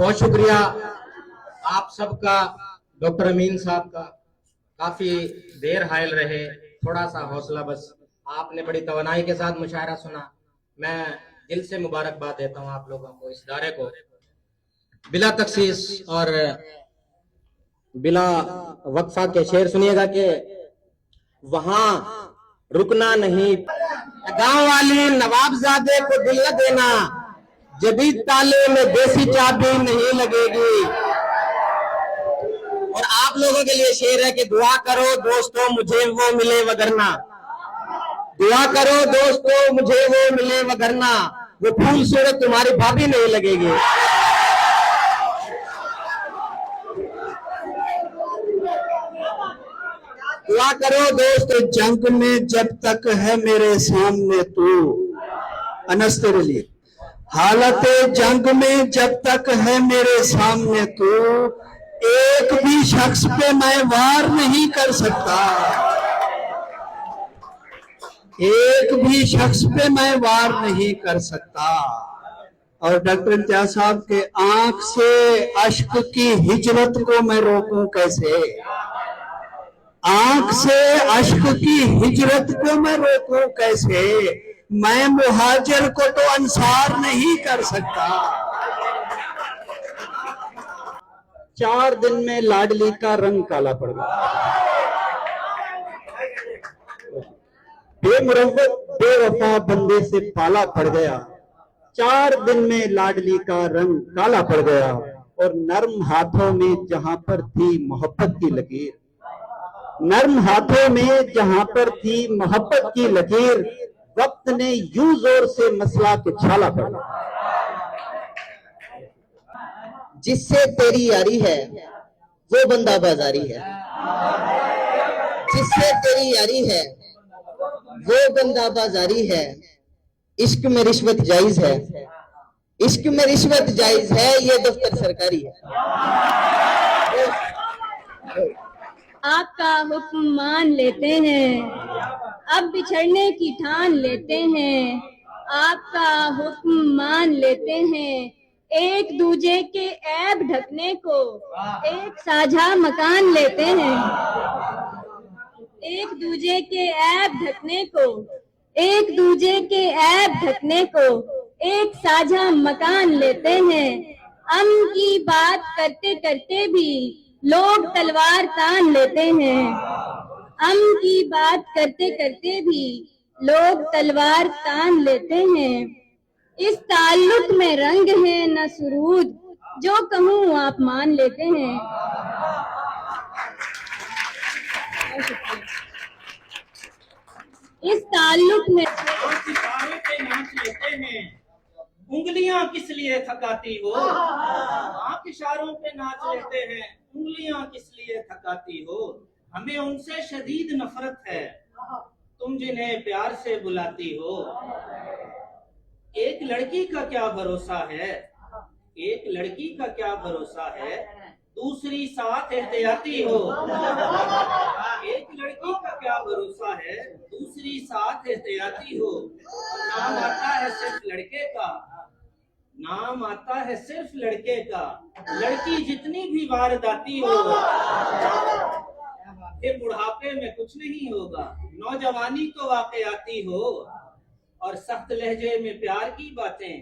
बहुत शुक्रिया आप सबका, डॉक्टर अमीन साहब का। काफी देर हायल रहे, थोड़ा सा हौसला बस। आपने बड़ी तवनाई के साथ मुशायरा सुना। मैं दिल से मुबारकबाद देता हूं आप लोगों को, इस इदारे को। बिला तखसीस और बिला वक्फा के शेर सुनिएगा कि वहां रुकना नहीं, गांव वाली नवाबजादे को दिल न देना, जदीद ताले में देसी चाबी नहीं लगेगी। और आप लोगों के लिए शेर है कि दुआ करो दोस्तों मुझे वो मिले वगरना, दुआ करो दोस्तों मुझे वो मिले वगरना, वो फूल सूरत तुम्हारी भाभी नहीं लगेगी। दुआ करो दोस्त, जंग में जब तक है मेरे सामने तू, अनस तेरे लिए। हालत जंग में जब तक है मेरे सामने तू, एक भी शख्स पे मैं वार नहीं कर सकता, एक भी शख्स पे मैं वार नहीं कर सकता। और डॉक्टर इम्तियाज साहब के आंख से अश्क की हिजरत को मैं रोकूं कैसे, आंख से अश्क की हिजरत को मैं रोकूं कैसे, मैं मुहाजिर को तो अंसार नहीं कर सकता। 4 दिन में लाडली का रंग काला पड़ गया, बेमुरव्वत बेवफा बंदे से पाला पड़ गया। 4 दिन में लाडली का रंग काला पड़ गया, और नर्म हाथों में जहां पर थी मोहब्बत की लकीर, नर्म हाथों में जहां पर थी मोहब्बत की लकीर, वक्त ने यूं जोर से मसला के छाला पड़ा। जिससे तेरी यारी है वो बंदा बाजारी है, जिससे तेरी यारी है वो बंदा बाजारी है। इश्क में रिश्वत जायज है, इश्क में रिश्वत जायज है, ये दफ्तर सरकारी है। आपका हुक्म मान लेते हैं, अब बिछड़ने की ठान लेते हैं। आपका हुक्म मान लेते हैं, एक दूजे के ऐब ढकने को एक साझा मकान लेते हैं। एक दूजे के ऐब ढकने को, एक दूजे के ऐब ढकने को एक साझा मकान लेते हैं। अमन की बात करते करते भी लोग तलवार तान लेते हैं। अमन की बात करते करते भी लोग तलवार तान लेते हैं। इस ताल्लुक में रंग है न सुरूद, जो कहूँ आप मान लेते हैं। इस ताल्लुक में सितारों पे नाच लेते हैं, उंगलियां किस लिए थकाती हो। आप इशारों पे नाच लेते हैं, उंगलियां किस लिए थकाती हो। हमें उनसे शदीद नफरत है, तुम जिन्हें प्यार से बुलाती हो। एक लड़की का क्या भरोसा है, एक लड़की का क्या भरोसा है, दूसरी साथ एहतियाती हो। एक लड़की का क्या भरोसा है, दूसरी साथ एहतियाती हो। नाम आता है सिर्फ लड़के का, नाम आता है सिर्फ लड़के का। लड़की जितनी भी वारदाती हो, फिर बुढ़ापे में कुछ नहीं होगा। नौजवानी तो वाकयाती हो, और सख्त लहजे में प्यार की बातें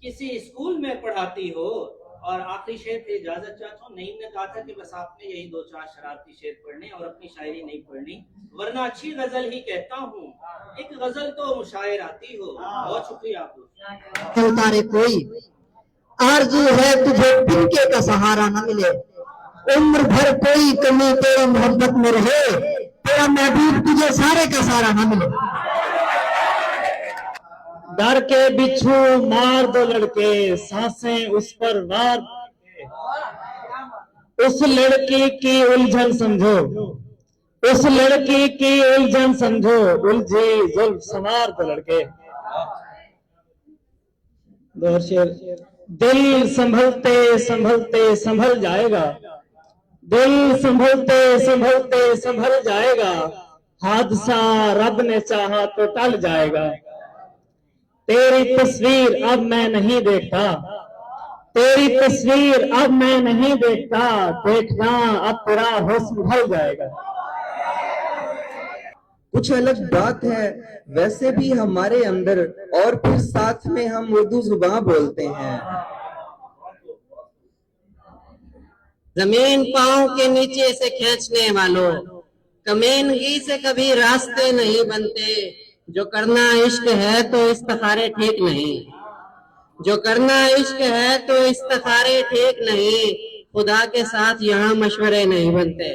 किसी स्कूल में पढ़ाती हो। और आखिरी शेर पे इजाजत चाहता हूँ। नईम ने कहा था कि बस आपने यही 2-4 शरारती शेर पढ़ने और अपनी शायरी नहीं पढ़नी, वरना अच्छी गजल ही कहता हूँ। एक गजल तो मुशायर आती हो। बहुत शुक्रिया आपको। उतारे कोई आरज़ू है तुझे तिनके का सहारा न मिले, उम्र भर कोई कमी तेरी मोहब्बत में रहे, तेरा महबूब तुझे सारे का सारा न मिले। डर के बिच्छू मार दो लड़के, सांसें उस पर वार, उस लड़की की उलझन समझो, उस लड़की की उलझन समझो, उलझी जुल्फ संवार दो लड़के। दो शेर। दिल संभलते संभलते संभल जाएगा, दिल संभलते संभलते संभल जाएगा, हादसा रब ने चाहा तो टल जाएगा। तेरी तस्वीर अब मैं नहीं देखता, तेरी तस्वीर अब मैं नहीं देखता, देखना अब तेरा हुस्न ढल जाएगा। कुछ अलग बात है वैसे भी हमारे अंदर, और फिर साथ में हम उर्दू जुबान बोलते हैं। जमीन पांव के नीचे से खींचने वालों, कमीनगी से कभी रास्ते नहीं बनते। जो करना इश्क है तो इस्तिखारे ठीक नहीं, जो करना इश्क है तो इस्तिखारे ठीक नहीं। खुदा के साथ यहाँ मशवरे नहीं बनते।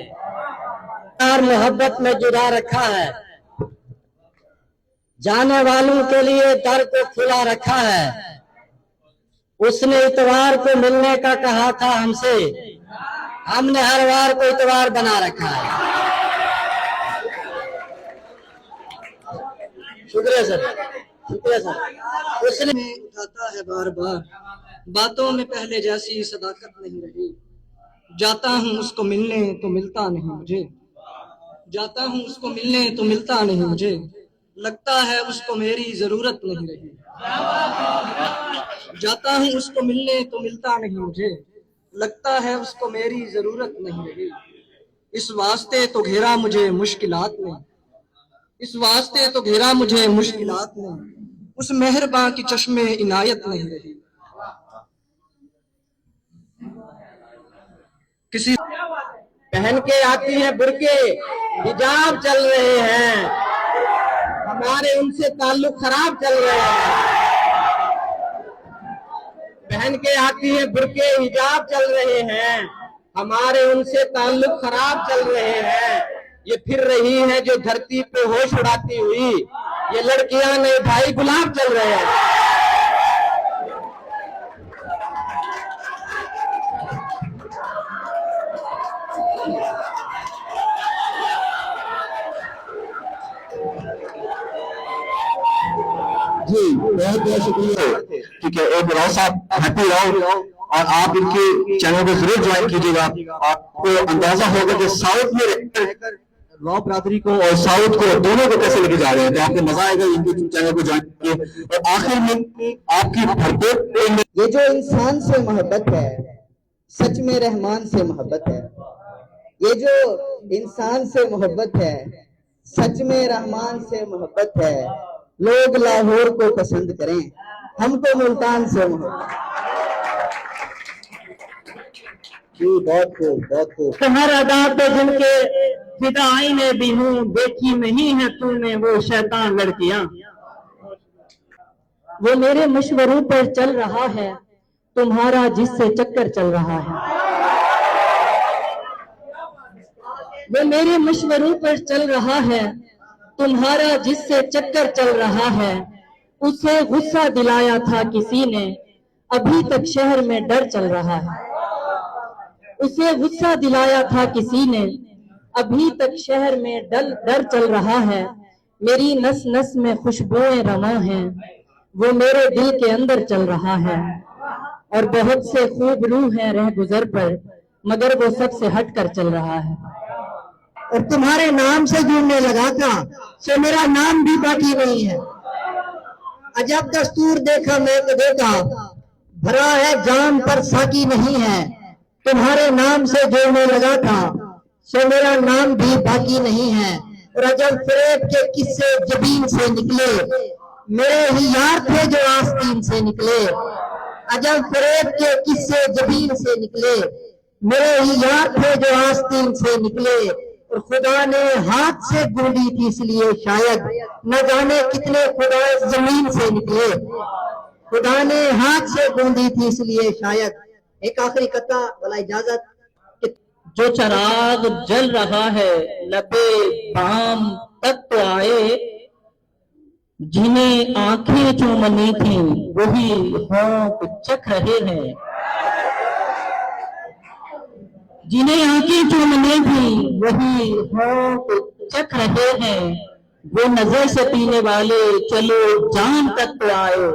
और मोहब्बत में जुड़ा रखा है, जाने वालों के लिए दर को खुला रखा है। उसने इतवार को मिलने का कहा था हमसे, हमने हर वार को इतवार बना रखा है। शुक्रिया सर, शुक्रिया सर। उसने उठाता है बार बार, बातों में पहले जैसी सदाकत नहीं रही। जाता हूँ उसको मिलने तो मिलता नहीं मुझे, जाता हूँ उसको मिलने तो मिलता नहीं मुझे। लगता है उसको मेरी जरूरत नहीं रही। जाता हूँ उसको मिलने तो मिलता नहीं मुझे, लगता है उसको मेरी जरूरत नहीं रही। इस वास्ते तो घेरा मुझे मुश्किलात ने, इस वास्ते तो घेरा मुझे मुश्किलात ने। उस मेहरबान की चश्मे इनायत नहीं रही। किसी पहन के आती है बुरके, हिजाब चल रहे हैं, हमारे उनसे ताल्लुक खराब चल रहे हैं। पहन के आती है बुरके, हिजाब चल रहे हैं, हमारे उनसे ताल्लुक खराब चल रहे हैं। ये फिर रही है जो धरती पे होश उड़ाती हुई, ये लड़कियां नहीं भाई गुलाब चल रहे हैं। जी बहुत बहुत शुक्रिया। ठीक है, और राव साहब हैप्पी रहो, और आप इनके चैनल को जरूर ज्वाइन कीजिएगा। आपको अंदाजा होगा कि साउथ में रहकर राव बरादरी को और साउथ को दोनों को कैसे लेके जा रहे हैं, तो आपको मजा आएगा इनके चैनल को ज्वाइन कीजिए। और आखिर में आपकी भरपूर, ये जो इंसान से मोहब्बत है, सच में रहमान से मोहब्बत है। ये जो इंसान से मोहब्बत है, सच में रहमान से मोहब्बत है। लोग लाहौर को पसंद करें, हमको मुल्तान से मोहब्बत। बहुत खूब, बहुत खूब। हर अदा पे जिनके फिदाई ने भी हूँ, देखी नहीं है तूने वो शैतान लड़कियां। वो मेरे मशवरों पर चल रहा है, तुम्हारा जिससे चक्कर चल रहा है। वो मेरे मशवरों पर चल रहा है, तुम्हारा जिससे चक्कर चल रहा है। उसे गुस्सा दिलाया था किसी ने, अभी तक शहर में डर चल रहा है। उसे गुस्सा दिलाया था किसी ने, अभी तक शहर में डर चल रहा है। मेरी नस नस में खुशबुएं रमा हैं, वो मेरे दिल के अंदर चल रहा है। और बहुत से खूब रूह हैं रह गुजर पर, मगर वो सबसे हट कर चल रहा है। और तुम्हारे नाम से जुड़ने लगा था, सो मेरा नाम भी बाकी नहीं है। अजब दस्तूर देखा मैं तो देखा, भरा है जाम पर साकी नहीं है। तुम्हारे नाम से जुड़ने लगा था, सो मेरा नाम भी बाकी नहीं है। और अजब फरेब के किस्से जबीन से निकले, मेरे ही यार थे जो आस्तीन से निकले। अजब फरेब के किस्से जबीन से निकले, मेरे ही यार थे जो आस्तीन से निकले। और खुदा ने हाथ से गूंदी थी इसलिए शायद, न जाने कितने खुदा जमीन से निकले। खुदा ने हाथ से गूंदी थी इसलिए शायद। एक आखिरी कथा वाला इजाजत। जो चराग जल रहा है लबे बाम तक तो आए, जिन्हें आंखें चूमनी थी वही होंठ चख रहे हैं। जिन्हें आंखें चूमनी थी वही होंठ चख रहे हैं। वो नजर से पीने वाले चलो जान तक तो आए,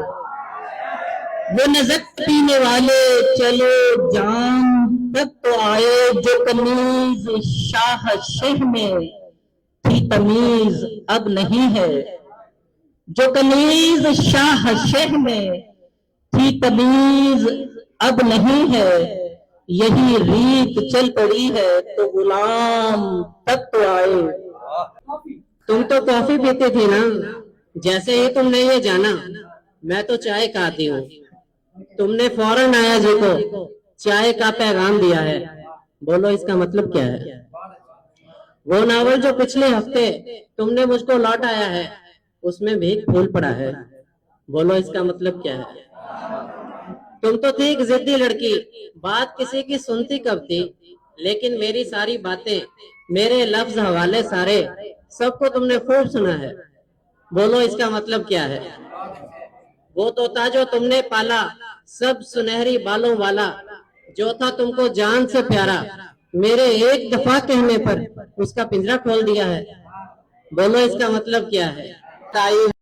वो नजर पीने वाले चलो जान तक तो आए। जो तमीज शाह शेह में थी तमीज अब नहीं है, जो तमीज शाह शेह में थी तमीज अब नहीं है, यही रीत चल पड़ी है, तो गुलाम तब तो आए। तुम तो कॉफी पीते थे ना, जैसे ही तुमने ये जाना मैं तो चाय खाती हूँ, तुमने फौरन आया जी को चाय का पैगाम दिया है। बोलो इसका मतलब क्या है? वो नावल जो पिछले हफ्ते तुमने मुझको लौट आया है, उसमें भी एक फूल पड़ा है। बोलो इसका मतलब क्या है? तुम तो थी एक जिद्दी लड़की, बात किसी की सुनती कब थी, लेकिन मेरी सारी बातें, मेरे लफ्ज हवाले सारे, सबको तुमने खूब सुना है। बोलो इसका मतलब क्या है? वो तोता जो तुमने पाला, सब सुनहरी बालों वाला, जो था तुमको जान से प्यारा, मेरे एक दफा कहने पर उसका पिंजरा खोल दिया है। बोलो इसका मतलब क्या है? ताई